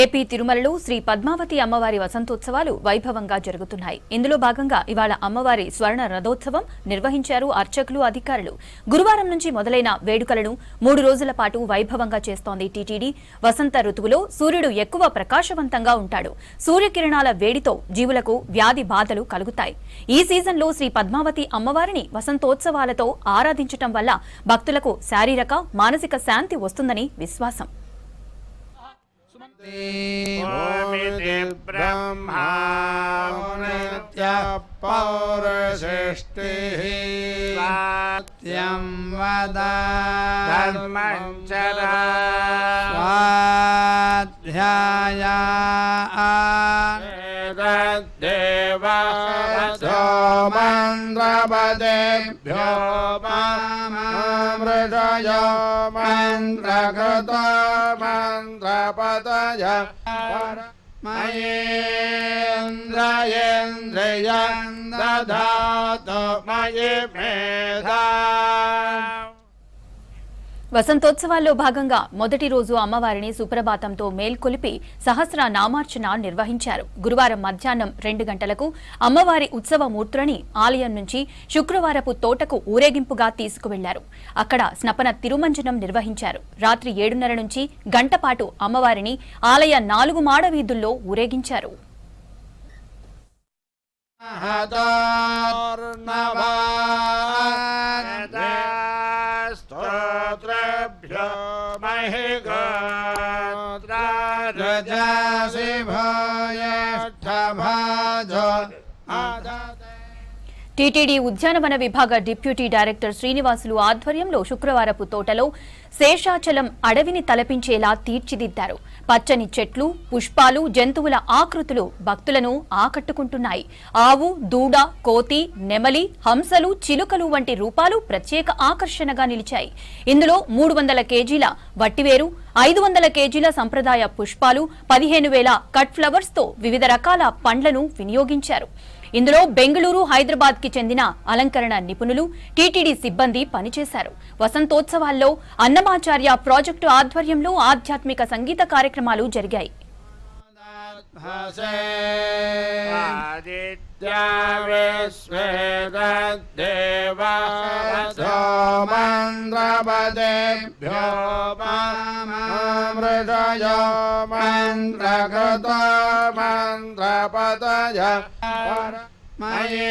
AP తిరుమలలో శ్రీ పద్మావతి అమ్మవారి వసంతోత్సవాలు వైభవంగా జరుగుతున్నాయి. ఇందులో భాగంగా ఇవాళ అమ్మవారి స్వర్ణ రథోత్సవం నిర్వహించారు అర్చకులు, అధికారులు. గురువారం నుంచి మొదలైన వేడుకలను 3 రోజుల పాటు వైభవంగా చేస్తోంది టీటీడీ. వసంత ఋతువులో సూర్యుడు ఎక్కువ ప్రకాశవంతంగా ఉంటాడు. సూర్యకిరణాల వేడితో జీవులకు వ్యాధి బాధలు కలుగుతాయి. ఈ సీజన్లో శ్రీ పద్మావతి అమ్మవారిని వసంతోత్సవాలతో ఆరాధించటం వల్ల భక్తులకు శారీరక, మానసిక శాంతి వస్తుందని విశ్వాసం. ब्रह्मा पौरसृष्टिः सत्यं वद धर्मं चरा स्वाध्याया देवो मन्त्रपदेभ्यो मृषयो मन्त्रकृतो मन्त्रपदय मयेन्द्रियं दधातु मयि मेधा. వసంతోత్సవాల్లో భాగంగా మొదటి రోజు అమ్మవారిని సుప్రభాతంతో మేల్కొలిపి సహస్ర నామార్చన నిర్వహించారు. గురువారం మధ్యాహ్నం 2 గంటలకు అమ్మవారి ఉత్సవమూర్తులని ఆలయం నుంచి శుక్రవారపు తోటకు ఊరేగింపుగా తీసుకువెళ్లారు. అక్కడ స్నపన తిరుమంజనం నిర్వహించారు. రాత్రి 7:30 నుంచి గంట పాటు అమ్మవారిని ఆలయ 4 మాడ వీధుల్లో ఊరేగించారు. టీటీడీ ఉద్యానవన విభాగ డిప్యూటీ డైరెక్టర్ శ్రీనివాసులు ఆధ్వర్యంలో శుక్రవారపు తోటలో శేషాచలం అడవిని తలపించేలా తీర్చిదిద్దారు. పచ్చని చెట్లు, పుష్పాలు, జంతువుల ఆకృతులు భక్తులను ఆకట్టుకుంటున్నాయి. ఆవు, దూడ, కోతి, నెమలి, హంసలు, చిలుకలు వంటి రూపాలు ప్రత్యేక ఆకర్షణగా నిలిచాయి. ఇందులో 300 కేజీల వట్టివేరు, 500 కేజీల సంప్రదాయ పుష్పాలు, 15,000 కట్ ఫ్లవర్స్ తో వివిధ రకాల పండ్లను వినియోగించారు. ఇందులో బెంగళూరు, హైదరాబాద్ కి చెందిన అలంకరణ నిపుణులు, టీటీడీ సిబ్బంది పనిచేశారు. వసంతోత్సవాల్లో అన్నమాచార్య ప్రాజెక్టు ఆధ్వర్యంలో ఆధ్యాత్మిక సంగీత కార్యక్రమాలు జరిగాయి. మయే